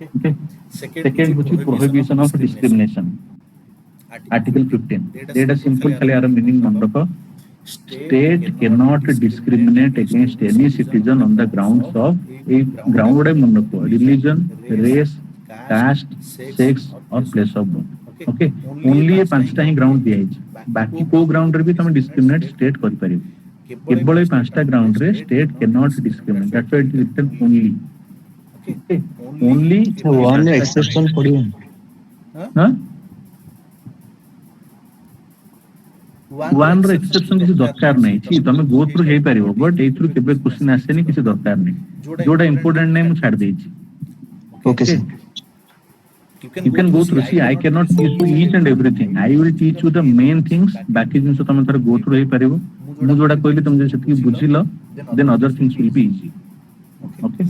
Okay. Second which is prohibition of discrimination. Article 15. That is simple khali ar meaning mandako. State cannot discriminate against any citizen on the grounds of a ground mandako religion, race, caste, sex or place of birth. Okay. Only ये पांचटा ही ground दिया है. बाकी को ground रे भी तुम discriminate state कर परिबो. केवल ये पांचटा ग्राउंड रे state can not discriminate. That's why it is written only. Okay. Only one exception पड़ियो. हां वन रे एक्सेप्शन किसी दरकार नहीं छी. तुम गो थ्रू हे परिबो बट ए थ्रू केबे क्वेश्चन आसेनी किसी दरकार नहीं. जोडा इंपोर्टेंट नहीं मु छाड़ देई छी. Okay sir. You can go through. See, I cannot teach you each and everything. I will teach you the main things. बाकी जिनसे तुम थोड़ा go through हे परिबो. मु जोडा कहली तुम जे सेति बुझिलो then other things will be easy. Okay.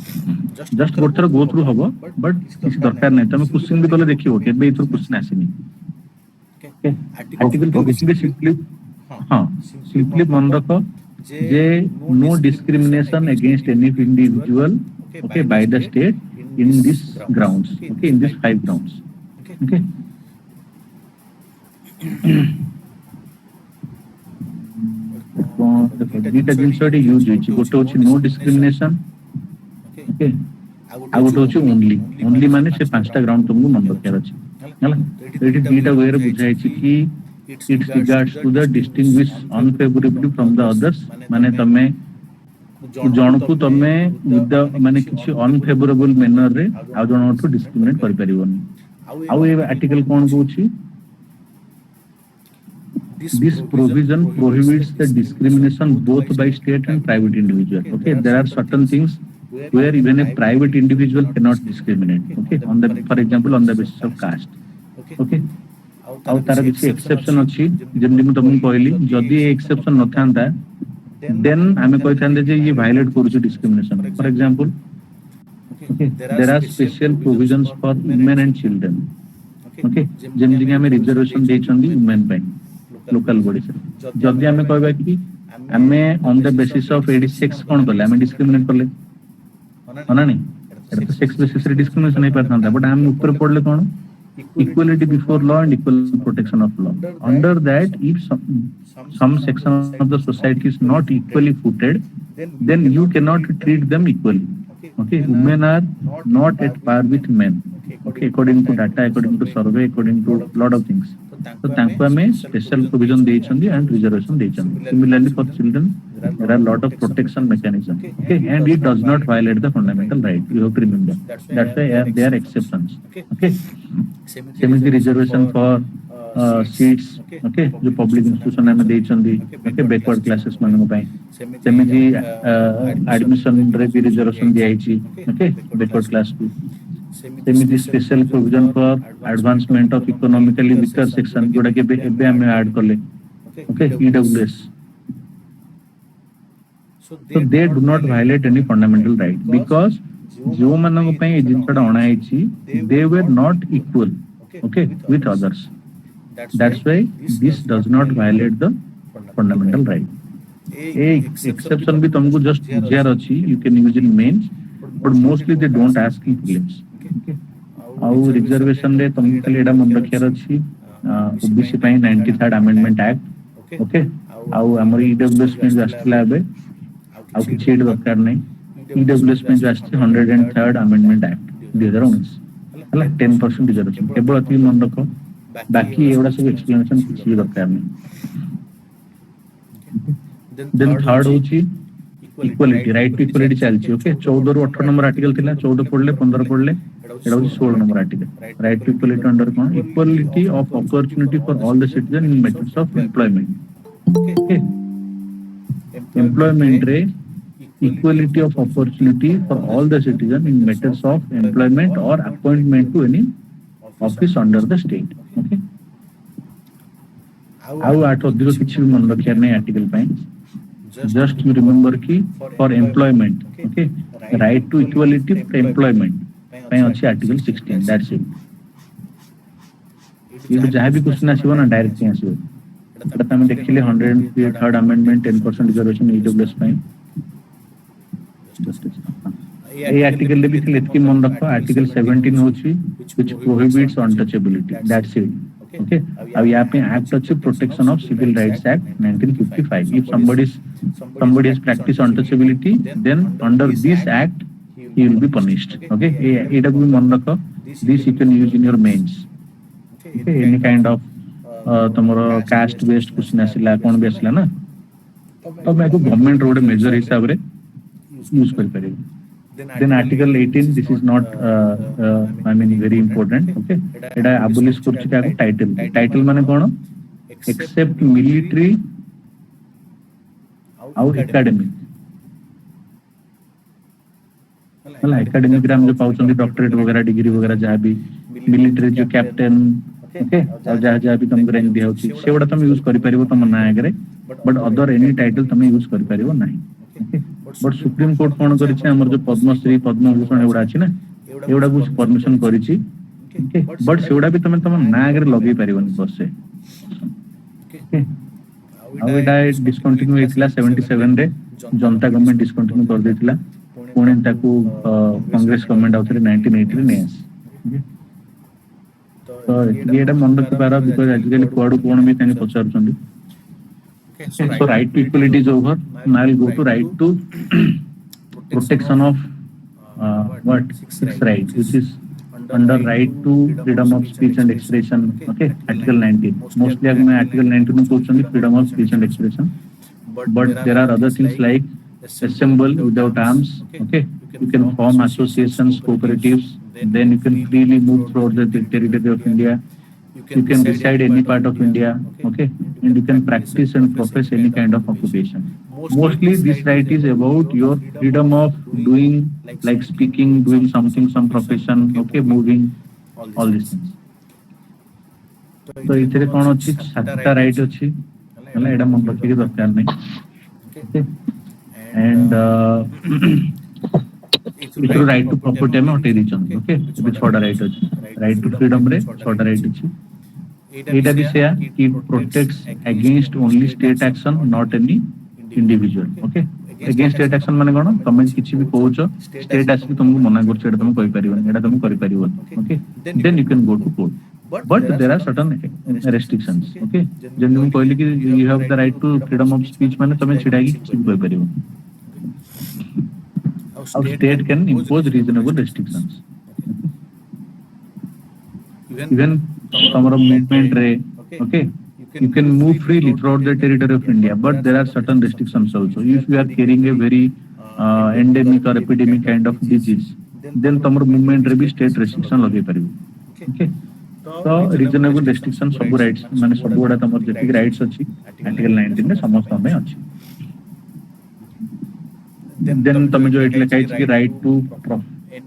Just go through हबो but किसी दरकार नहीं. तुम क्वेश्चन भी तले देखियो केबे ए थ्रू क्वेश्चन आसेनी. Okay. Article 26 simply simply मन रखो जे no discrimination against any individual okay by the state in these grounds. Okay, in these 5 grounds. Okay. दीटा जिनस यूज होची. गोटे होची नो डिस्क्रिमिनेशन. ओके. आ गोटे होची ओनली माने से पांचटा ग्राउंड तुमको मन रखियार अछि. हला एटी दीटा वे रे बुझाई छी कि it regards to the distinguish unfavourably from the others. माने तमे जणकु तमे विद माने किछि अनफेवरेबल मैनर रे आ जणकु डिस्क्रिमिनेट कर परिबोनी. आ ए आर्टिकल कोन कहूची this provision prohibits the discrimination both by state and private individual. Okay, there are certain things where even a private individual cannot discriminate. Okay, on the for example on the basis of caste. Okay, आउ तार किछि exception अछि जेमि मु तुमको कहली जदी ए exception न थांदा then हमें कहै थांदे जे ये वायलेट करूछु discrimination. For example okay there are special provisions for women and children. Okay, जेमि कि हमें रिजर्वेशन देछंदी वुमेन पे लोकल बॉडी से. जदी हमें कहबा कि हमें ऑन द बेसिस ऑफ एडी सेक्स कोन करले हमें डिस्क्रिमिनेट करले होना नहीं. एटा तो सेक्स बेसिस रे डिस्क्रिमिनेशन नहीं परथांता बट हम ऊपर पढ़ले कोन equality before law and equal protection of law. Under that, if some section of the society is not equally footed, then you cannot treat them equally. Okay, women are not at par with men. Okay, according to data, according to survey, according to lot of things. So तांको हमें special provision देइछंदी and reservation देइछंदी. Similarly for children, there are lot of protection mechanism. Okay, and it does not violate the fundamental right. You have to remember. That's why there are exceptions. Okay, similarly reservation for seats. Okay, जो public institution हमें देइछंदी. Okay, backward classes मानन पई. Similarly admission रे भी reservation दियाइछि. Okay, backward class को. Similarly special provision for advancement of economically weaker section जोड़ा के एबे हमें ऐड करले. Okay, EWS. So they do not violate any fundamental right because जो मानन पई ए जिनटा अणाइछि they were not equal okay with others. That's why this does not violate the fundamental right. A exception भी तुमको just बुझियार अछि. You can use in mains but mostly they don't ask in prelims. आउ reservation रे तुमको खाली एडा मन रखियार अछि ओबीसी पई 93rd अमेंडमेंट एक्ट. ओके, आउ हमर ईडब्ल्यूएस में आस्थिला बे आउ किछि एड दरकार नै. ईडब्ल्यूएस में आस्ति 103rd अमेंडमेंट एक्ट 2019 हला 10% रिजर्वेशन केवल अति मन रखो. बाकी एवडा सब एक्सप्लेनेशन किछि दरकार नै. देन थर्ड होछि इक्वालिटी. राइट टू इक्वालिटी चलछि. ओके, 14 रु 18 नंबर आर्टिकल थिला. 14 पढले 15 पढले एडा होछि 16 number article. Right to equality under कोन equality of opportunity for all the citizen in matters of employment. Okay, employment रे equality of opportunity for all the citizens in matters of employment or appointment to any office under the state. Okay, आउ आठ अधिक किछि भी मन रखिया नै article पई. Just you remember कि for employment. Okay, right to equality for employment पई अछि आर्टिकल 16. That's it. ये जहाँ भी क्वेश्चन आसीबो ना डायरेक्ट आसीबो. एटा हम देखिले 103rd अमेंडमेंट 10% रिजर्वेशन ईडब्ल्यूएस पई. ए आर्टिकल रे भी खाली एतकी मन रखो आर्टिकल 17 होची which prohibits untouchability, that's it. Okay, अब यहाँ पे एक्ट अच्छी protection of civil rights act 1955. If somebody has practiced untouchability, then under this act he will be punished. Okay, एटा को भी मन रखो. This you can use in your mains. Okay, any kind of तमरो caste based question आसिला कोन भी आसिला ना तो मैं को गवर्नमेंट रोड मेजर हिसाब रे यूज कर परिबो. Then article 18, this is not I mean very important. Okay, Etah abolish करछि का टाइटल माने कोन except military और academic मतलब एकेडमिक रे हम जो पाउछन डॉक्टरेट वगैरह डिग्री वगैरह जहाँ भी मिलिट्री जो कैप्टन ओके और जहाँ भी तुमको रैंक दिया होछि सेवडा तुम यूज करि परिबो तुम ना आगे बट अदर एनी टाइटल तुम यूज करि परिबो नाही. ओके बट सुप्रीम कोर्ट कोन करिछि हमर जो पद्मश्री पद्मभूषण एवडा अछि ना एवडा कुछ परमिशन करिछि. ओके बट सेवडा भी तुम ना आगे लगै परिबोनी बस से. ओके अब एटा डिस्कंटिन्यू हेतिला 77 रे जनता गवर्नमेंट डिस्कंटिन्यू कर देतिला पुणे ताकू कांग्रेस गवर्नमेंट आउथरे 1980 रे नेस. तो एटा मन रखि पारा बिकॉज़ आजकल कोड कोन भी तने पचारछंदी. So right to equality is over. Now I'll go to right to protection of what sixth right, which is under right to freedom of speech and expression. Okay, article 19. Mostly मैं article 19 में पूछूंगी freedom of speech and expression. But there are other things like assemble without arms. Okay, you can form associations, cooperatives. Then you can freely move throughout the territory of India. You can reside any part of India, okay, and you can practice and profess any kind of occupation. Mostly this right is about your freedom of doing like speaking, doing something, some profession, okay, moving, all these things. तो इतरे कौन अच्छी सातटा right अच्छी मतलब एडा मन रखी के दरकार नहीं. ओके एंड इतरो राइट टू प्रॉपर्टी में हटे दिचन. ओके बे छोटा राइट अछि राइट टू फ्रीडम रे छोटा राइट अछि एटा भी सेया कि protects against only state action not any individual. Okay against state action माने कोन तुम किछि भी कहउछो स्टेट आसी तुमको मना करछ एटा तुम कहि परिबन एटा तुम करि परिबन. Okay then you can go to court but there are certain restrictions. Okay जेन तुम कहली कि you have the right to freedom of speech माने तुम छिडा कि किछि भी कहि परिबन. Our state can impose reasonable restrictions. Even tomorrow movement ray, okay, you can move freely throughout the territory of India, but there are certain restrictions also. If you are carrying a very endemic or epidemic kind of disease, then tomorrow movement ray भी state restriction लगे परिबो. Okay, तो reasonable restriction सब rights माने सब गुडा तमर जति rights अछि article 19 में समस्त में अछि. Then तुम जो एटले कहै छी right to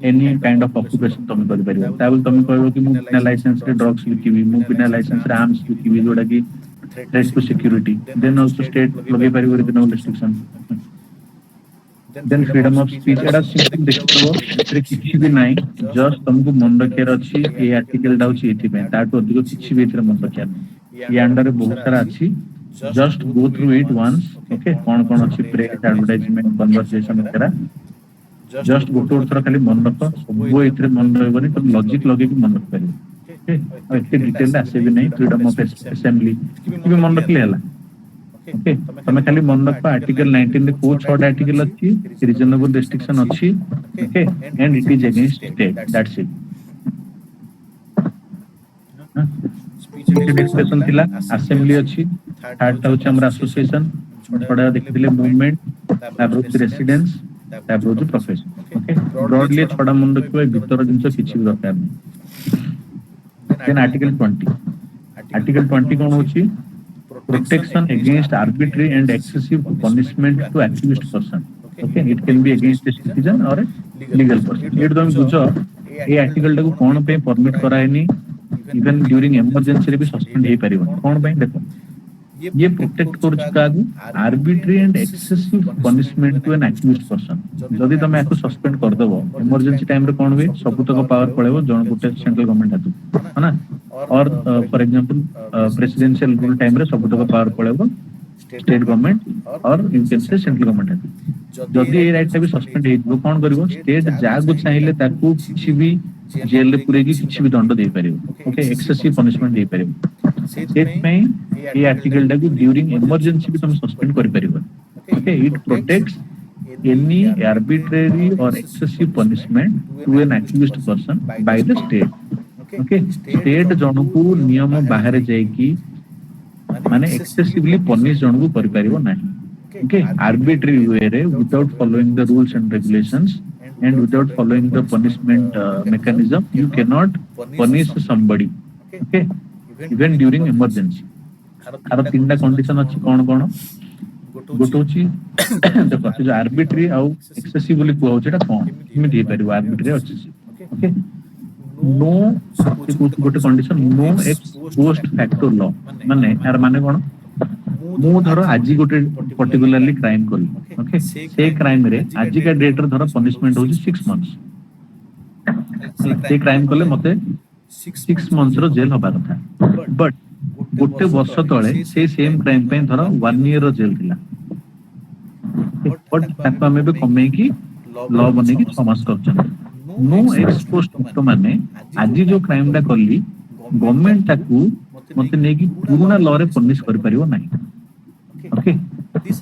any kind of occupation तुम कर परिबो ताबल तुम कहबो कि मु बिना लाइसेंस रे ड्रग्स लिखिबी मु बिना लाइसेंस रे आर्म्स लिखिबी जोडा कि threat to security then also state लगे परिबो no restriction. Then freedom of speech एटा सिंपल देखिबो रे किछि भी नाही जस्ट तुमको मन रखेर अछि ए आर्टिकल डाउछि एथि पे ताटो अधिक किछि भी एथरे मन रखेर नाही. या अंडर बहुत सारा अछि just go through it once. Okay कौन कौन अच्छी प्रेस एडवर्टाइजमेंट कन्वर्सेशन वगैरह जस्ट गोटे थोड़ा खाली मन रख सब एथरे मन रहबनी तो लॉजिक लगे कि मन रख परिबो. ओके और एते डिटेल आसे भी नहीं फ्रीडम ऑफ असेंबली कि मन रखले हला. ओके तमे खाली मन रख आर्टिकल 19 रे को छोट आर्टिकल अछि रीजनेबल रेस्ट्रिक्शन अछि. Okay and it is against state that's it. Expression थिला असेंबली अछि थर्ड टाउच हमरा एसोसिएशन छोड़ा देखिले मूवमेंट तापर रेसिडेंस तापर प्रोफेशन. ओके ब्रॉडली छोड़ा मन रखिबे भीतर जिंस किछि भी दरकार नै. देन आर्टिकल 20 कोन होछि protection against arbitrary and excessive punishment to accused person. Okay it can be against a citizen और लीगल पर्सन. एट तुम बुझो ए आर्टिकल टाको कोन पे परमिट करायनी इवन ड्यूरिंग इमरजेंसी रे भी सस्पेंड हे परिबो कोन पे देखो ये प्रोटेक्ट करछ कागु arbitrary and excessive punishment to an accused person. जदी तमे आको सस्पेंड कर देबो इमरजेंसी टाइम रे कोन वे सबुतक पावर पळेबो जण गुटे सेंट्रल गवर्नमेंट हातु है ना और for example presidential rule time रे सबुतक पावर पळेबो state government or you can say central government जदि ए राइट भी सस्पेंड हेइबो कोन करिवो स्टेट जागो चाहिले ताकू किछि भी जेल रे पुरे की किछि भी दंड दे परिवो ओके एक्सेसिव पनिशमेंट दे परिवो सेट में ए आर्टिकल टा ड्यूरिंग इमरजेंसी भी तुम सस्पेंड कर परिवो okay it protects any arbitrary or excessive punishment to an accused person by the state okay state जनकू नियम बाहर जाय की माने excessively punish जनकू करि परिवो नाही okay arbitrary way रे without following the rules and regulations and without following the punishment mechanism you cannot punish somebody okay even during emergency आरो तीनटा कंडीशन अछि कोन कोन गोटे होची देखो से जो आर्बिट्री आउ एक्सेसिवली को होचेटा कोन किमिति हे परिबो आर्बिट्री अछि ओके नो गोटे condition no ex post factor law माने यार माने कोन मु धरो आजि गोटे पर्टिकुलरली क्राइम करी ओके से क्राइम रे आजि का डेट रे धरो पनिशमेंट होची 6 मंथ्स से क्राइम करले मते 6 मंथ्स रो जेल होबा कथा बट गोटे वर्ष तळे से सेम क्राइम पे धरो 1 ईयर रो जेल थिला बट ताको हमें भी कमे की लॉ बने की 6 मास करछन नो एक्स पोस्ट तो माने आजि जो क्राइम दा करली गवर्नमेंट ताकू मते ने की पूर्ण लॉ रे पनिश कर परिवो नाही okay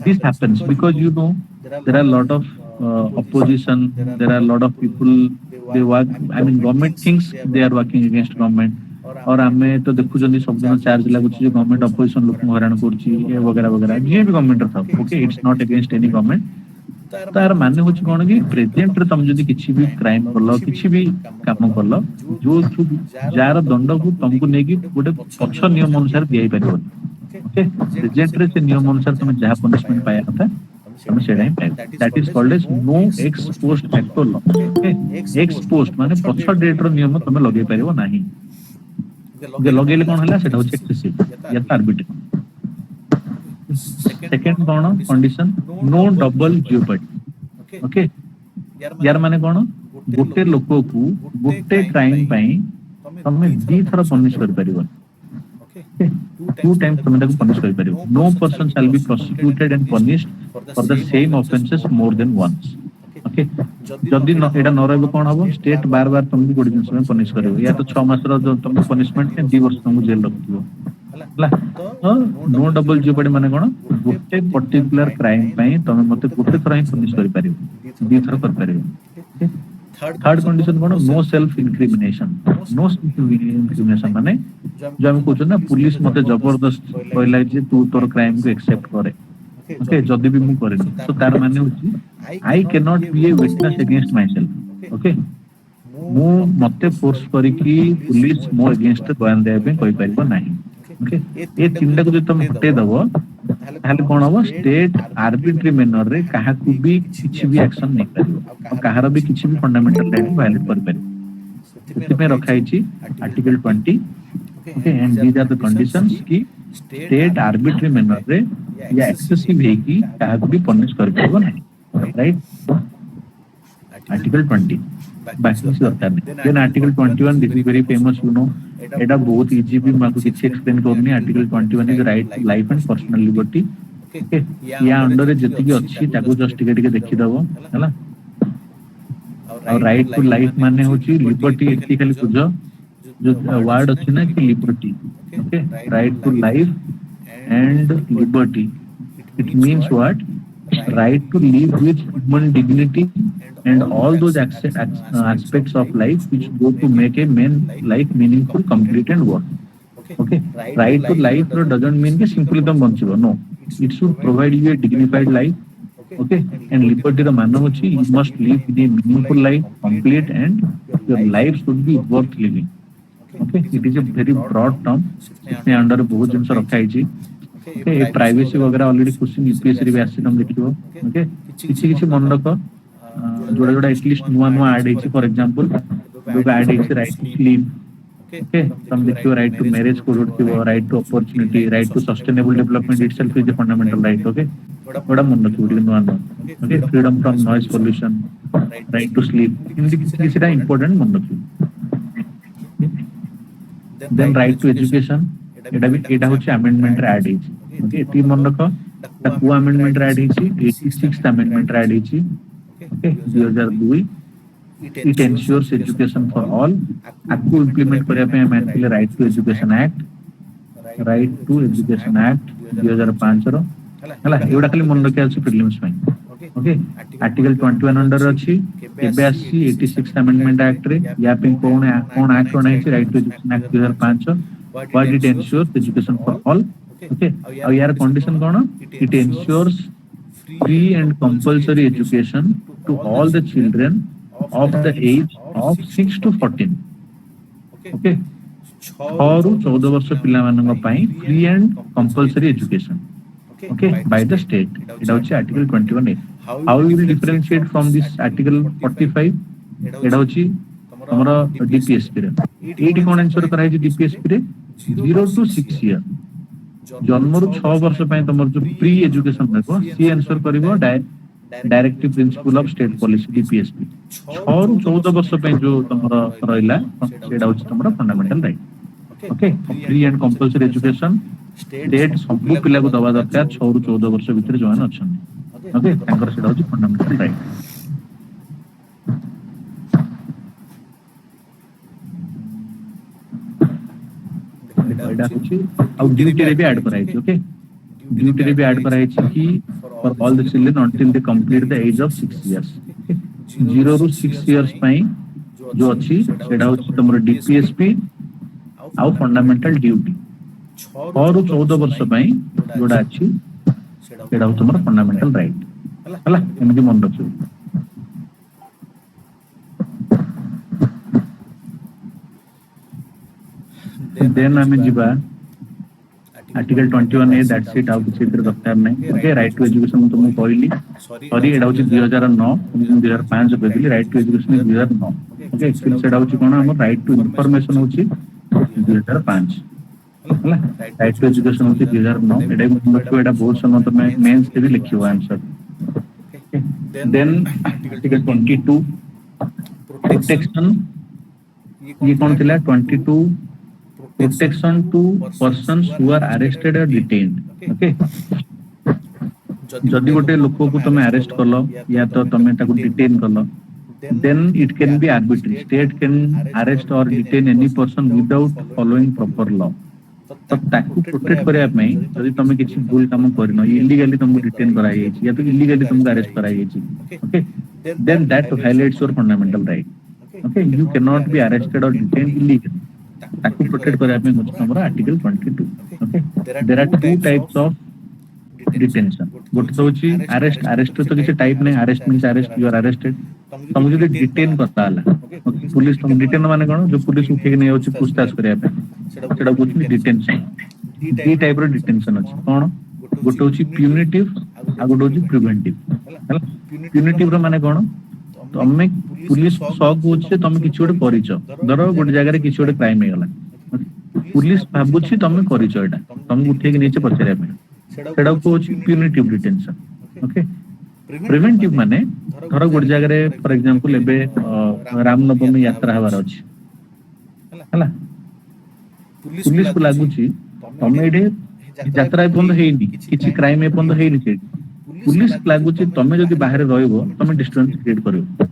this happens because you know there are a lot of opposition there are a lot of people they work I mean government thinks they are working against government और हमें तो देखु जनी सब दिन चार्ज लागु छी गवर्नमेंट अपोजिशन लोक हरान करछि ए वगैरह वगैरह जे भी गवर्नमेंट था okay it's not against any government तार माने होछि कोन कि प्रेजेंट रे तुम जदी किछि भी क्राइम करलो किछि भी काम करलो जो जार दंड को तुमको नेकी गोटे पक्ष नियम अनुसार दियाई परिबो ओके प्रेजेंट रे से नियम अनुसार तुम जहा पनिशमेंट पाया था तुम सेडा ही पाए that is called as no ex post factor law okay ex post माने पक्ष डेट रो नियम तुम लगे परिबो नाही जे लगेले कोन हला सेटा होचे एक्सेसिव या आर्बिट्री सेकंड कोन कंडीशन नो डबल जियोपर्डी ओके यार माने कोन गोटे लोक को गोटे क्राइम पई तुम दी थरा पनिश कर परिबो ओके टू टाइम्स तुम ताको पनिश कर परिबो no person shall be prosecuted and punished for the same offences more than once okay जदी न एटा न रहबो कोन हबो स्टेट बार बार तुमको गोटे जिंस में पनिश करबो या तो 6 मास रो जो तुम पनिशमेंट में 2 वर्ष तुमको जेल रखिबो हला तो नो डबल जियोपर्डी माने कोन गोटे पर्टिकुलर क्राइम पई तुम मते गोटे थरा ही पनिश कर परिबो दी थरा कर परिबो थर्ड कंडीशन कोन no self incrimination no self incrimination माने जो हम कहछन ना पुलिस मते जबरदस्त कहला जे तू तोर क्राइम को एक्सेप्ट करे ओके जदी भी मु करे तो तार माने होची I can not be a witness against my self okay मु मते फोर्स करी कि पुलिस मो अगेंस्ट बयान दे पे कोइ परिबो नाही ओके ए तीनटा को जे तुम हटे दबो ताले कोन हबो स्टेट आर्बिट्री मैनर रे काहा को भी किछि भी एक्शन नै करिवो और काहार भी किछि भी फंडामेंटल राइट वायलेट कर परिबो सेति में रखाई छी article 20 okay and these are the conditions की स्टेट आर्बिट्री मैनर रे या एक्सेसिव है कि काहा को भी पनिश कर परिबो नाही राइट आर्टिकल 20 बाकी दरकार नहीं then article 21 this is very famous you know एटा बहुत इजी भी माको किछि एक्सप्लेन करनी article 21 is right to life and personal liberty okay या अंडर जति की अछि ताको जस्ट टिके देखि दबो हला और राइट टू लाइफ माने होची लिबर्टी एति खाली बुझो जो वर्ड अछि ना कि liberty okay right to life and liberty it means what right to live with human dignity and all those aspects of life which go to make a man life meaningful complete and worth okay right to life doesn't mean कि simply तुम बंचिबो no it should provide you a dignified life okay and liberty the manner होची you must live with a meaningful life complete and your life should be worth living okay it is a very broad term इसमें under बहुत जिंस रखा है okay privacy वगैरह already question UPSC रे भी आसी हम देखिबो ओके किछि किछि मन रख जोड़ा जोड़ा एटलीस्ट नुवा नुवा ऐड हेछि फॉर एग्जांपल जो ऐड हेछि राइट टू स्लीप ओके हम देखियो राइट टू मैरिज को जोड़तिबो right to opportunity right to sustainable development itself is the fundamental right okay बड़ा मन रखिबो नुवा नुवा okay freedom from noise pollution right to sleep in this is important मन रखिबो देन राइट टू एजुकेशन एटा भी एटा होछि अमेंडमेंट रे ऐड हेछि ओके ती मन रख ତାକୁ amendment ରେ add ହେଇଛି 86th amendment ରେ add ହେଇଛି okay 2002 it ensures education for all आकु implement करिया पे हम आनथिले right to education act 2005 रो हला एउडा खाली मन रखिया अछि प्रिलिम्स ପାଇଁ ओके आर्टिकल 21 अंडर अछि केबे आसी 86th amendment act रे या पे कोन एक्ट होना है right to education act 2005 what it ensures education for all okay और यार condition cone it ensures free and compulsory education to all the children of the age of 6 to 14 okay 6 ରୁ 14 ବର୍ଷ ପିଲାମାନଙ୍କ ପାଇଁ free and compulsory education okay by the state it is article 21A how you will differentiate from this article 45 it is तमरा DPSP रे eighty कोन answer करा है DPSP रे 0 to 6 year जन्म ରୁ 6 वर्ष ପାଇଁ तमर जो प्री एजुकेशन रहबो सी आंसर करबो directive principle of state policy DPSP 6 ରୁ 14 वर्ष ପାଇଁ जो तमरा रहइला सेडा होची तमरा fundamental right okay free and compulsory education state सब पिला को दबा दरकार 6 ରୁ 14 वर्ष भीतर जवान अछन ओके तांकर सेडा होची फंडामेंटल राइट एडा होची और ड्यूटी रे भी ऐड कराई छी ओके ड्यूटी रे भी ऐड कराई छी कि for all the children until they complete the age of 6 years 0 ରୁ 6 years ପାଇଁ जो अछि सेडा होची तमरो DPSP आउ फंडामेंटल ड्यूटी 6 ରୁ 14 वर्ष ପାଇଁ जोडा अछि सेडा हो तमरो फंडामेंटल राइट हला एमि मन रखियो देन हमें जीवा आर्टिकल 21A दैट्स इट आउ किछि इधर दरकार नै ओके राइट टू एजुकेशन तुम कहली सॉरी एडा होची 2009 2005 कहली right to education 2009 okay actually सेडा होची कोन हमर राइट टू इंफॉर्मेशन होची 2005 हला राइट टू एजुकेशन होची 2009 एडा मतलब एडा बहुत समय तो मैं मेंस के भी लिखियो आंसर देन आर्टिकल 22 प्रोटेक्शन ये कौन थिला 22 protection to persons who are arrested or detained okay जदि गोटे लोक को तमे अरेस्ट करलो या तो तमे ताको डिटेन करलो then it can be arbitrary state can arrest or detain any person without following proper law तो ताको प्रोटेक्ट करया पई जदि तमे किछि भूल काम करनो इलीगली तुमको डिटेन कराई छै या तो इलीगली तुमको अरेस्ट कराई छै okay then that violates your fundamental right okay you cannot be arrested or detained illegally ताकू प्रोटेक्ट करया पे होछ हमरा article 22 okay there are two types of detention गोटे तो होची अरेस्ट तो किसी टाइप नहीं arrest means arrest you are arrested तुम जदी डिटेन करता हला ओके पुलिस तुम डिटेन माने कोन जो पुलिस उठे के नहीं होची पूछताछ करया पे सेडा होची डिटेंशन दी टाइप रो डिटेंशन अछि कोन गोटे होची प्यूनिटिव आ गोटे होची प्रिवेंटिव हला प्यूनिटिव रो माने कोन तमे पुलिस शक होचे तमे किछि ओटे करिचो धरो गोटे जगह रे किछि ओटे क्राइम हे गला पुलिस भाबुछि तमे करिचो एटा तमे उठे के नीचे पछरे पे सेडा को होची प्यूनिटिव डिटेंशन ओके प्रिवेंटिव माने धरो गोटे जगह रे फॉर एग्जांपल एबे रामनवमी यात्रा हवार अछि हला पुलिस को लागुछि तमे एडे यात्रा बंद हेइनी किछि क्राइम ए बंद हेइनी छै पुलिस लागुछि तमे जदि बाहर रहइबो तमे डिस्टेंस क्रिएट करियो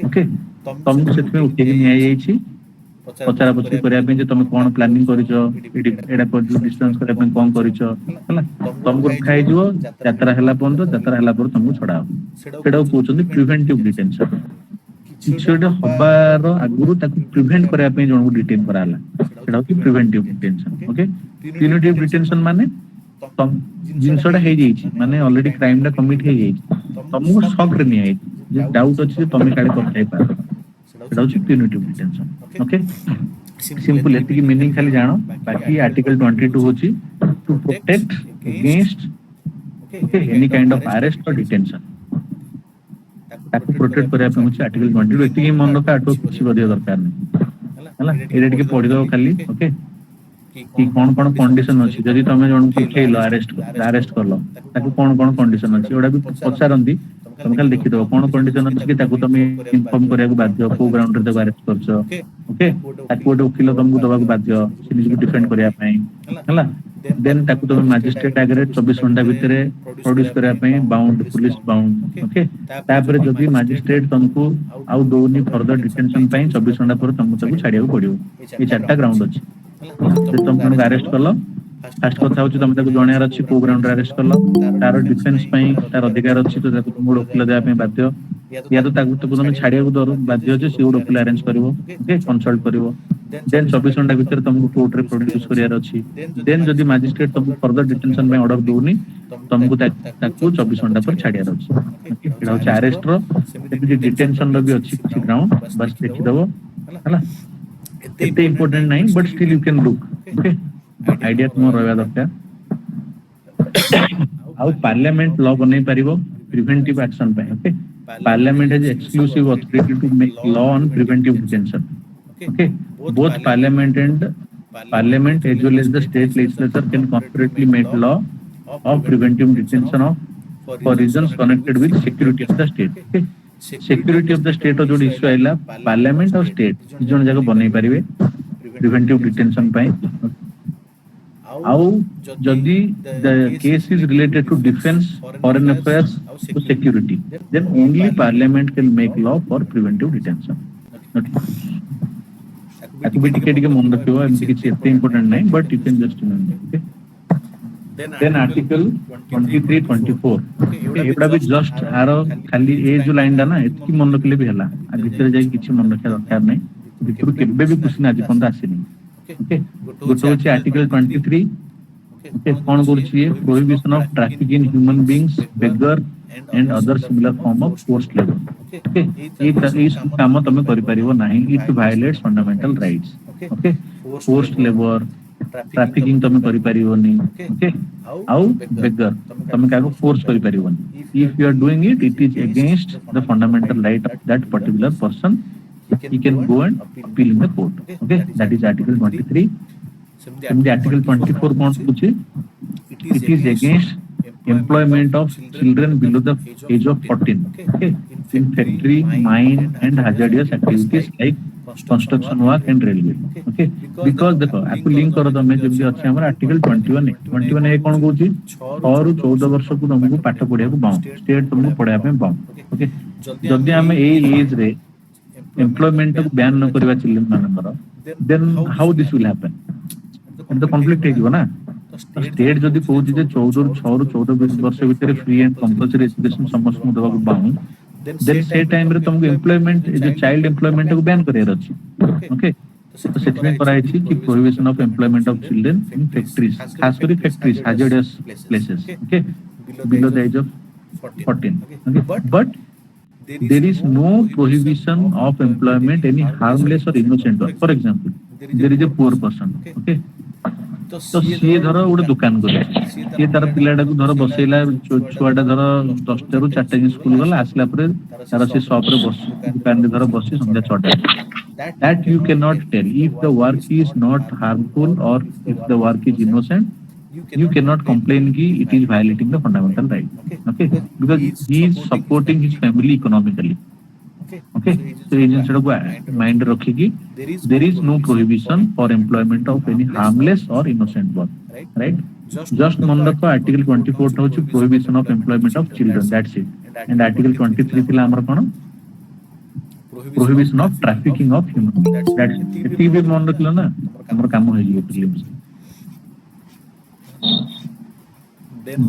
ओके तमको सेत में उठे के नि आइ छी पचारा पचरी करिया पे जे तमे कोन प्लानिंग करिचो एडा पर डिस्टेंस करिया पे कोन करिचो हला तमको खाइ जिवो यात्रा हला पर तमको छडाओ सेडा कहउछन प्रिवेंटिव डिटेंशन किछोडे हबार आगुरु ताकू प्रिवेंट करिया पे जणको डिटेन कराला सेडा कि preventive detention okay punitive detention माने तम जिनसडा हे जाई छी माने ऑलरेडी क्राइम डा कमिट हे जाई छी तमको शक रे नि आइ जे डाउट अछि तमे काडे करथाइ पार सेडा होची प्यूनिटिव डिटेंशन ओके सिंपल एति की मीनिंग खाली जानो बाकी आर्टिकल 22 होची to protect against okay any kind of arrest और डिटेंशन ताकू प्रोटेक्ट करया पे होची आर्टिकल 22 एति की मन रखा आटो किछि बदिया दरकार नै हला एडा के पढि दो खाली ओके कि कोन कोन कंडीशन अछि जदि तमे जण के खेलो अरेस्ट करलो ताकू कोन कोन कंडीशन अछि ओडा भी पचारंती तमे खाली देखि दो कोन कंडीशन अछि कि ताकू तमे इन्फॉर्म करया को बाध्य को ग्राउंड रे अरेस्ट करछो ओके ताकू ओडे उकिल तमको दबा को बाध्य सिनिज को डिफेंड करया पई हला देन ताकू तुम मैजिस्ट्रेट आगे 24 घंटा भितर प्रोड्यूस करिया पई बाउंड पुलिस बाउंड ओके तापर जदि मैजिस्ट्रेट तुमको आउ दोनी फर्दर डिटेंशन पई 24 घंटा पर तुमको ताकू छाड़िया पड़ियो ये चारटा ग्राउंड अछि जे तुम अरेस्ट करलो फास्ट कथा होची तुम ताकू जणेयार अछि को ग्राउंड अरेस्ट करलो तार डिफेंस पई तार अधिकार अछि तो ताकू तुम वकील देया पई बाध्य या तो ताकू तुम छाड़िया को बाध्य जे से वकील अरेंज करिवो ओके कंसल्ट करिवो देन 24 घंटा भीतर तुमको कोर्ट रे प्रोड्यूस करियार अछि देन जदि मैजिस्ट्रेट तुमको फर्दर डिटेंशन में ऑर्डर दोनी तुमको ताकू 24 घंटा पर छाड़ियार अछि ओके एडा होची अरेस्ट रो सेमि डिटेंशन रो भी अछि किछि ग्राउंड बस देखि दबो हला एते इंपोर्टेंट नहीं but still you can look okay idea तुम रहबा दरकार आउ पार्लियामेंट लॉ बनै परिबो प्रिवेंटिव एक्शन पे okay parliament has exclusive authority to make law on preventive detention okay both parliament as well as the state legislature can concurrently make law of preventive detention of for reasons connected with security of the state okay security of the state जो issue आइला parliament और state जन जगह बनै परिबे preventive detention पाई आउ जदि the case is related to defense foreign affairs to security then only parliament can make law for preventive detention okay ताकू भी टिके मन रखियो एमती किछि एते इंपोर्टेंट नहीं but you can just remember okay then article 23 24 okay एबडा भी जस्ट आरो खाली ए जो लाइन डा ना एतकी मन रखले भी हला आ भीतर जाई किछि मन रखा दरकार नहीं भीतर केबे भी क्वेश्चन आज पंदा आसीनी ओके गोटो होछि आर्टिकल 23 ओके कोन बोलछि prohibition of trafficking in human beings beggar and other similar form of forced labour okay ये काम तुम करि परिबो नाही it violates fundamental rights okay forced labour trafficking तुम करि परिबो नी ओके आउ बेगर तुम काको फोर्स करि परिबो नी if you are doing it is against the fundamental right of that particular person he can go and appeal in the court okay that is article 23 in the article 24 कोन पूछे it is against employment of children below the age of 14 okay in factory mine and hazardous activities like construction work and railway okay because देखो आपको link करो तमे जेबि अछि हमर article 21 ए कोन कहूची 6 रु 14 वर्ष को तुमको पाठ पढिया को बाउ स्टेट तुमको पढिया पे बाउ ओके जदि हम ए एज रे employment को बैन न करबा चिल्ड्रन मानकर then how this will happen and the conflict है ना स्टेट जदि कहूची जे 14 रु 6 रु 14 20 वर्ष भीतर फ्री एंड कंपल्सरी एजुकेशन समस्त को देबा को बाउ देन से टाइम रे तुमको एम्प्लॉयमेंट जो चाइल्ड एम्प्लॉयमेंट को बैन करियर अछि ओके तो सेटमेंट कराई छी कि prohibition of employment of children in factories खास करी factories hazardous places okay below the age of 14 okay but there is no prohibition of employment any harmless or innocent work for example there is a poor person okay तो सी धरो उडे दुकान करे सी तार पिलाडा को धरो बसेला छुआडा धरो 10 टा रु 4 टा स्कूल गला आसला परे तार से शॉप रे बस दुकान रे धरो बसी संध्या 6 टा that you cannot tell if the work is not harmful or if the work is innocent you cannot complain ki it is violating the fundamental right okay because he is supporting his family economically okay so instead of mind rakhi ki there is no prohibition for employment of any harmless or innocent work right just मन रखो article 24 टा होची prohibition of employment of children that's it and article 23 थिला हमर कोन prohibition of trafficking of human that's it एती भी मन रखलो ना हमर काम हो जियो prelims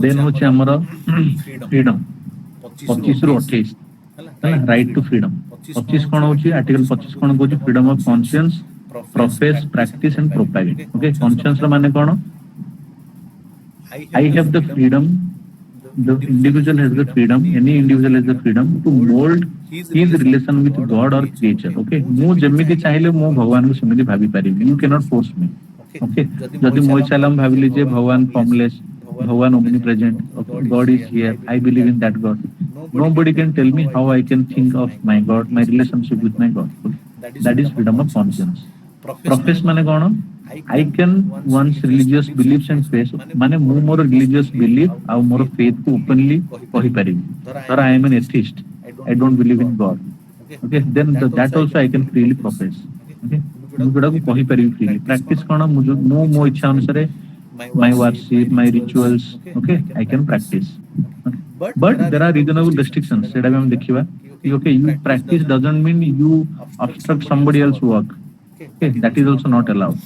देन होची हमर फ्रीडम 25 रु 28 राइट टू फ्रीडम 25 कोन होची आर्टिकल 25 कोन होची freedom of conscience profess practice and propagate okay conscience रो माने कोन I have the freedom the individual has the freedom any individual has the freedom to mold his relation with god or creature okay मु जेमिति चाहिले मु भगवान को सेमिति भाबी पारिबी you cannot force me okay जदि मोय चालम भाबिली जे भगवान formless भगवान omnipresent god is here I believe in that god nobody can tell me how I can think of my god my relationship with my god okay? that is freedom of conscience profess माने कोन I can one's religious beliefs and faith माने मु मोर religious belief आ मोर faith को openly कहि परिबी तर I am an atheist I don't believe in god okay then that also I can freely profess okay मु जोडा को कहि परिबी freely practice कोन मु मो इच्छा अनुसार my worship, my rituals, okay, I can practice. Okay. But there are reasonable restrictions. Seda bhi hum dekhiba. Okay, you practice doesn't mean you obstruct somebody else's work. Okay, that is also not allowed.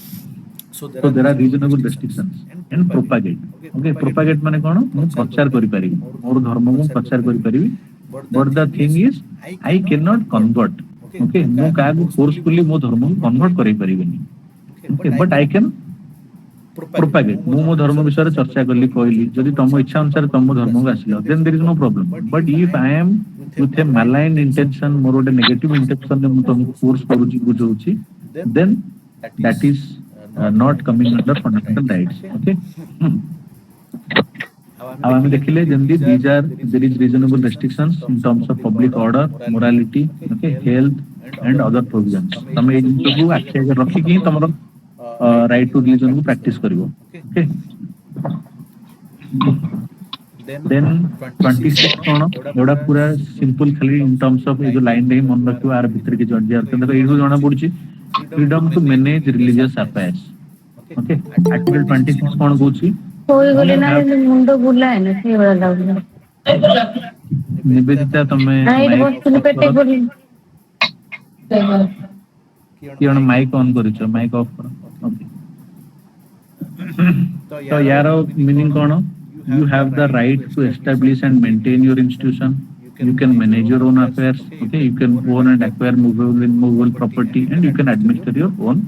So there are reasonable restrictions and propagate. Okay, propagate माने कौन? मैं प्रचार करी परिबी. मोर धर्म को प्रचार करी परिबी. But the thing is, I cannot convert. Okay, मैं क्या को forcefully मो धर्म को convert करी परिबी नहीं. Okay, but I can propagate. मो धर्म विषय रे चर्चा करली कहली. जदि तुम इच्छा अनुसार तुम धर्म को आसिलो, then there is no problem. But if I am with a malign intention, मोर ओटे negative intention में तुम force करूची बुझौची, then that is not coming under fundamental rights. Okay. Now I am देखिले जल्दी there is reasonable restrictions in terms of public order, morality, okay, health and other provisions. तमे ए जिंस को आखे अगर रखी कि तमरो right to religion को practice करिवो. Okay. Then 26 कोन एडा पूरा simple खाली in terms of ए जो लाइन नहीं मन रखियो आर भीतर के जण जे देखो ए जो जणा पड़ुची freedom to manage religious affairs. Okay, article 26 कोन कहूची कोई बोले ना मुंडो बुला है ना से बड़ा लाउड निवेदिता तमे नहीं तो बस तुम पेटे बोली किरण माइक ऑन करिछो माइक ऑफ करो. ओके, तो यार meaning cone? You have the right to establish and maintain your institution. You can manage your own affairs. Okay, you can own and acquire movable and immovable property, and you can administer your own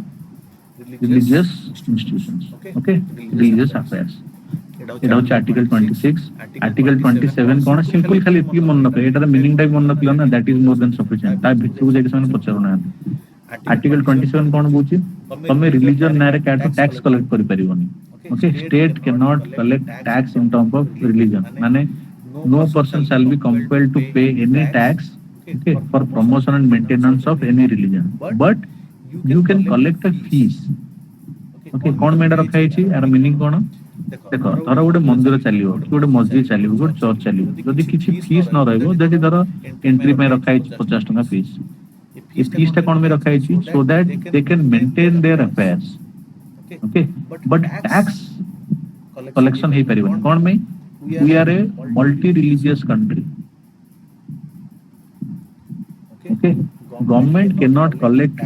religious institutions. Okay, religious affairs. It was article 26. Article 27 कौन? Simple खाली इतनी मन रखे. इधर meaning type मन रखलो ना, that is more than sufficient. ताकि भित्तु जाके सामने पचारो ना. Article 27 कौन बोलची? तमे religion नारे क्या तो tax collect करी परिवनी. Okay, state cannot collect tax in terms of religion. माने no person shall be compelled to pay any tax, okay, for promotion and maintenance of any religion. But you can collect a fees. Okay, कौन मेडा रखा है ची? यार meaning कौन? देखो, धरो गोटे मंदिर चलियो, गोटे मस्जिद चलियो, गोटे चर्च चलियो. जदि किछि फीस न रहबो, जदि धरो एंट्री में रखा है 50 टका फीस. इस फीस टा कौन में रखा है ची? So that they can maintain their affairs. Okay, but tax collection है परिवन. कौन में? We are a multi-religious country. Okay, government cannot collect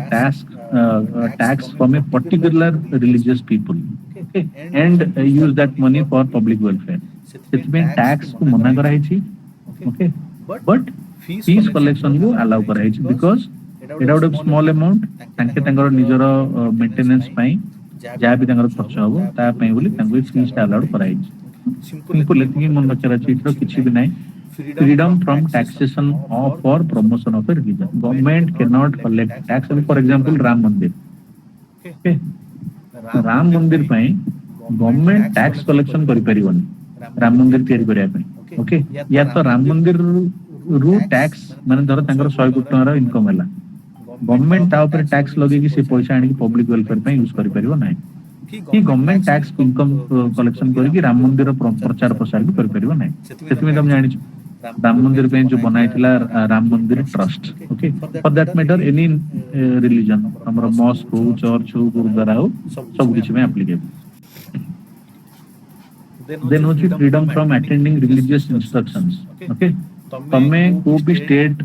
tax from a particular religious people. Okay, and use that money for public welfare. ସେଥିପାଇଁ tax को मना करा है. Okay, but fees collection को allow करा है because एटा ଗୋଟେ small amount तांके तांकर निजर maintenance ପାଇଁ जहाँ भी तांकर खर्च होबो ता ପାଇଁ बोली तांको fees टा allow करा है. Simple एतिकी मन रखरा छै. इतरो किछि भी नै. Freedom from taxation or for promotion of a religion. Government cannot collect tax. For example, Ram Mandir. Okay, Ram Mandir ପାଇଁ government tax collection करि परिवनी. Ram Mandir तैयारी करिया ପାଇଁ. Okay, या तो Ram Mandir रू tax माने धर तांकर 100 कोटी टका इनकम होला. गवर्नमेंट ता ऊपर टैक्स लगे कि से पैसा आनी पब्लिक वेलफेयर पे यूज करि परिबो नै. कि गवर्नमेंट टैक्स इनकम कलेक्शन करी कि राम मंदिर प्रचार प्रसार भी करि परिबो नै. सेति में तुम जानि छ राम मंदिर पे जो बनाइतिला Ram Mandir trust. Okay, for that matter any religion हमर मॉस्क हो, चर्च हो, गुरुद्वारा हो, सब किछ में एप्लीकेबल. देन होची freedom from attending religious instructions. Okay, तमे को भी स्टेट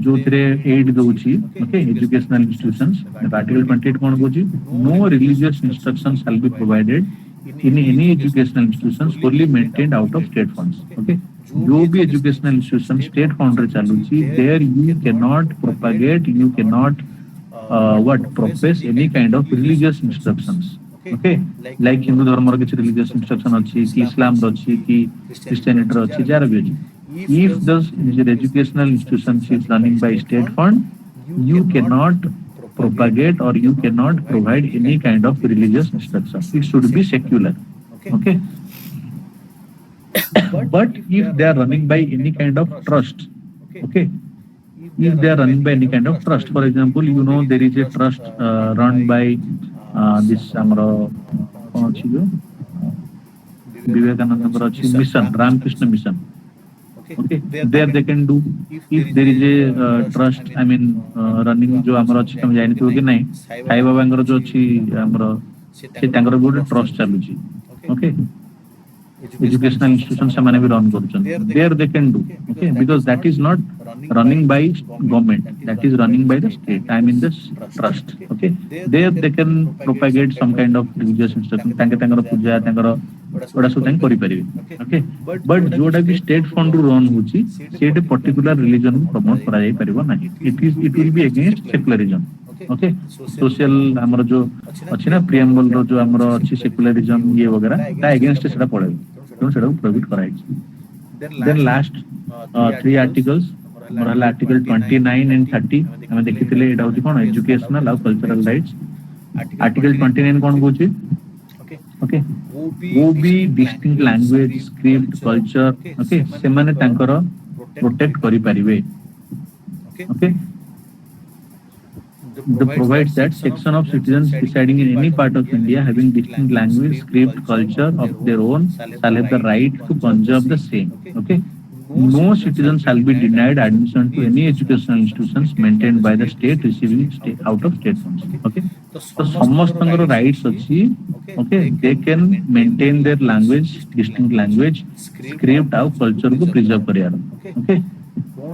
जो थरे एड दोची. Okay, educational institutions. आर्टिकल 28 कोन कोची? No religious instructions shall be provided in any educational institutions fully maintained out of state funds. Okay, जो भी educational institution state fund रे चालुची, there you cannot propagate, you cannot profess any kind of religious instructions. Okay, like Hindu धर्म रो किछ religious instruction अछि कि Islam रो अछि कि Christianity रो अछि जार भी अछि. If the educational institution is running by state fund, you cannot propagate or you cannot provide any kind of religious instruction. It should be secular. Okay, but if they are running by any kind of trust, okay, if they are running by any kind of trust, for example, you know there is a trust run by this amara Vivekananda mission, Ramakrishna mission. Okay, there they can do. If there is a trust, I mean running जो हमारा अच्छी हम जाने तो कि नहीं साई बाबा अंगर जो अच्छी हमारा से तांकर गोटे ट्रस्ट चालुची ओके educational institution ସେମାନେ ବି run କରୁଛନ୍ତି there they can do okay because that is not running by government that is running by the state I mean the trust okay there they can propagate some kind of religious institution ତାଙ୍କେ ତାଙ୍କର ପୂଜା ତାଙ୍କର ଓଡା ସବୁ ତାଙ୍କେ କରିପାରିବେ okay but ଯୋଉଟା ବି state fund ରୁ run ହଉଛି ସେଇଟା particular religion କୁ promote କରାଯାଇ ପାରିବ ନାହିଁ it will be against secularism okay social ଆମର जो ଅଛି ନା preamble ର जो ଆମର ଅଛି secularism ये वगैरह ତା against सेटा पड़ेगा तो सेटा को प्रोहिबिट कराई then last three articles मोर हला article 29 and 30 हम देखिथिले एटा होची कोन educational और cultural rights article 29 कोन होची okay वो भी distinct language script culture okay से माने तांकर protect करि परिबे okay that provides that section of citizens residing in any part of India having distinct language, script, culture of their own shall have the right to conserve the same. Okay. No citizen shall be denied admission to any educational institutions maintained by the state receiving out of state funds. Okay. So ସମସ୍ତଙ୍କର rights ଅଛି. Okay. They can maintain their language, distinct language, script ଆଉ culture को preserve କରିବାର. Okay.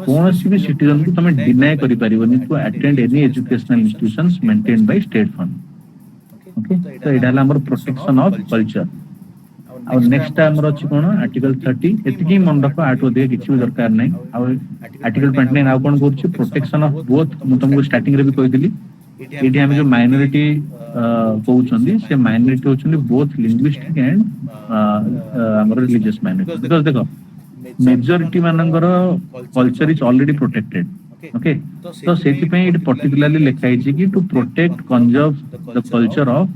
कौनसी भी citizen को तमे deny करि परिबनी to attend any educational institutions maintained by state fund okay तो एडा हमर प्रोटेक्शन ऑफ कल्चर और नेक्स्ट हमर अछि कोन आर्टिकल 30 एतिकी मन रखो आटो दे किछि भी दरकार नै और आर्टिकल 29 आ कोन करछि प्रोटेक्शन ऑफ बोथ मु तुमको स्टार्टिंग रे भी कहि दिली एटी हम जो माइनॉरिटी कहउछंदी से माइनॉरिटी होछंदी बोथ लिंग्विस्टिक एंड हमर रिलीजियस माइनॉरिटी बिकॉज़ देखो majority मानंगर culture is already protected okay तो सेति पे इट पर्टिकुलरली लिखा है कि to protect conserve the culture of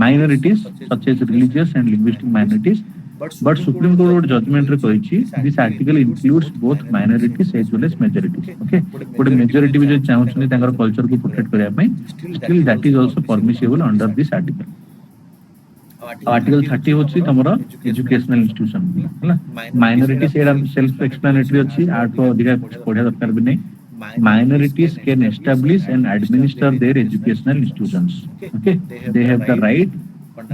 minorities such as religious and linguistic minorities but Supreme Court judgment रे कहिछि this article includes both minorities as well as majorities okay but majority भी जो चाहउछनी तांगर culture को protect करिया पई still that is also permissible under this article article 30 होछि तमरो educational institution हला minority सेरा सेल्फ एक्सप्लेनेटरी अछि आठ को अधिका पढिया दरकार भी नै minorities can establish and administer their educational institutions okay they have the right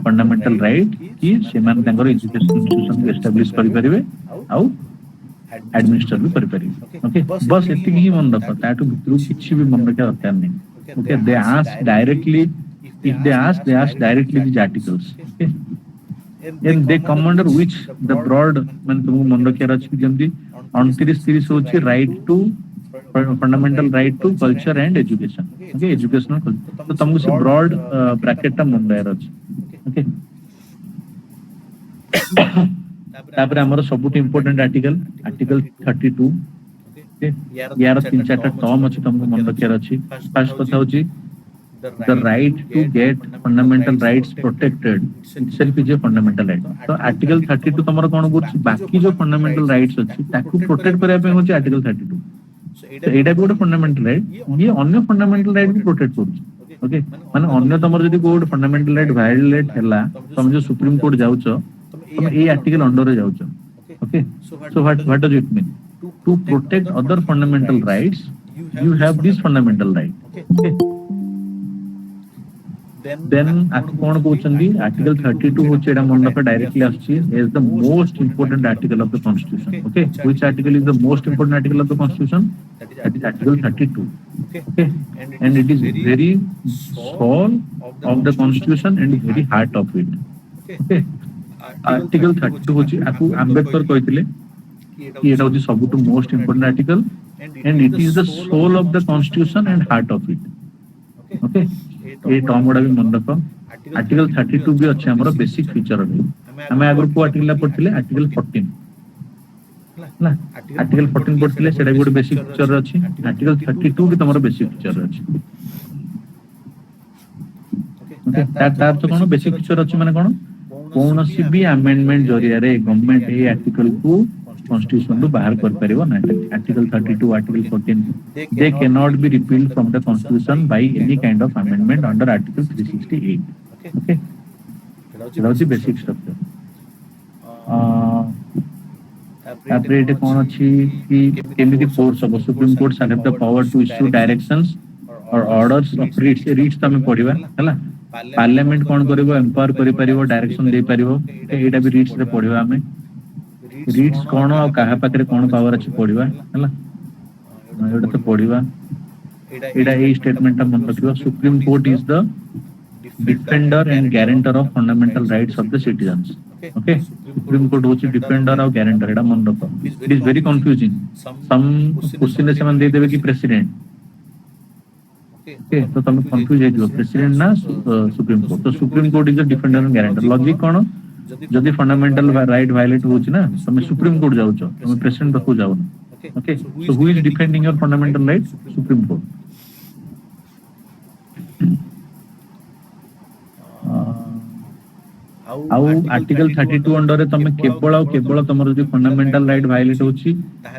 fundamental right कि सेमान तांगर एजुकेशनल इंस्टीट्यूशन को एस्टैब्लिश करि परिबे आउ एडमिनिस्टर भी करि परिबे ओके बस एति ही मन रख ताटु भितरु किछि भी मन रखा दरकार नै okay they ask directly if they ask directly these articles okay and they come under which the broad man तुम मन रखिया अछि जेंति 29 30 होछि right to fundamental right to culture and education okay educational culture तो तुमको से broad bracket ता मन रहर अछि okay तापर हमर सबुट इंपोर्टेंट आर्टिकल 32 ओके यार तीन चारटा टर्म अछि तुमको मन रखिया अछि फर्स्ट कथा होछि the right to get fundamental rights protected itself is a fundamental right तो article 32 तमरो कोन गुछि बाकी जो fundamental rights अछि ताकू प्रोटेक्ट करिया पे होछि article 32 तो एटा भी गोटे फंडामेंटल राइट ये अन्य फंडामेंटल राइट भी प्रोटेक्ट करूछि ओके माने अन्य तमरो जदी गोटे फंडामेंटल राइट वायलेट हैला तुम जो सुप्रीम कोर्ट जाउछो तुम ए आर्टिकल अंडर रे जाउछो okay so what does it mean to protect other fundamental rights you have this fundamental right okay then आकु कोन कहउछंदी article 32 होचे एडा मन रखा डायरेक्टली आछी as the most important article of the constitution okay which article is the most important article of the constitution that is article 32 okay and it is very soul of the constitution and very heart of it okay article 32 होची आकु अंबेडकर कहितले कि एटा होची सबटु most important article and it is the soul of the constitution and heart of it okay ए term गुडा भी मन रखो आर्टिकल 32 भी अछि हमरो बेसिक फीचर अछि हमें आगर को आर्टिकल पढथिले आर्टिकल 14 ना आर्टिकल 14 पढथिले सेडा गुड बेसिक फीचर अछि आर्टिकल 32 भी तमरो बेसिक फीचर अछि ओके तार तो कोन बेसिक फीचर अछि माने कोन कोनसी भी अमेंडमेंट जरिया रे गवर्नमेंट ए आर्टिकल को constitution to bahar kar paribo na article 32 article 14 they cannot be repealed from the constitution by any kind of amendment under article 368 okay that was the basic structure after it kon achi ki kemiti force of supreme court shall have the power to issue directions or orders of writs tame padiba hala parliament कौन करिवो empower करि परिवो direction दे परिवो एटा भी reads रे पढिबा हमें reads कौन और काहा पाखरे कौन पावर अछि पढिबा हला एटा तो पढिबा एटा ए स्टेटमेंट मन रखिबा Supreme Court is the defender and guarantor of fundamental rights of the citizens okay Supreme Court होची डिफेंडर और गारंटर एटा मन रखो it is very confusing some question से मन दे देबे कि प्रेसिडेंट ओके तो तुम कंफ्यूज हे जो प्रेसिडेंट ना सुप्रीम कोर्ट तो Supreme Court is the defender and guarantor logic कोन जदी फंडामेंटल राइट वायलेट होची ना तुम सुप्रीम कोर्ट जाउछो तुम प्रेसिडेंट पाखु जाउ ना okay so who is defending your fundamental right Supreme Court आउ आर्टिकल 32 अंडर रे तमे केवल तमरो जे फंडामेंटल राइट वायलेट होची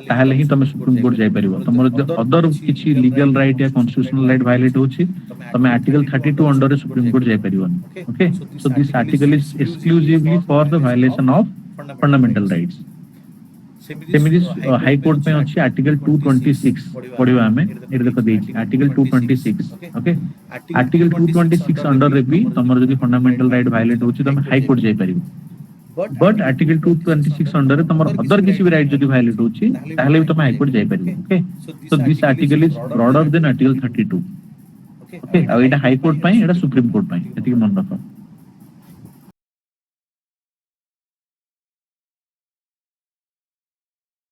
ताहाले ही तमे सुप्रीम कोर्ट जाय परिबो तमरो जे अदर किछि लीगल राइट या कॉन्स्टिट्यूशनल राइट वायलेट होची तमे आर्टिकल 32 अंडर रे सुप्रीम कोर्ट जाय परिबो okay so this article is exclusively for the violation of fundamental rights सेमिदिस हाई कोर्ट पे अछि आर्टिकल 226 पढिबा हमें एटा देखो देछि आर्टिकल 226 ओके आर्टिकल 226 अंडर रे भी तमरो जदी फंडामेंटल राइट वायलेट होछि तमे हाई कोर्ट जाय परिबो बट आर्टिकल 226 अंडर रे तमरो अदर किछि भी राइट जदी वायलेट होछि ताहले भी तमे हाई कोर्ट जाय परिबो okay so this article is broader than article 32 okay आ एटा हाई कोर्ट पई एटा सुप्रीम कोर्ट पई एति मन रखो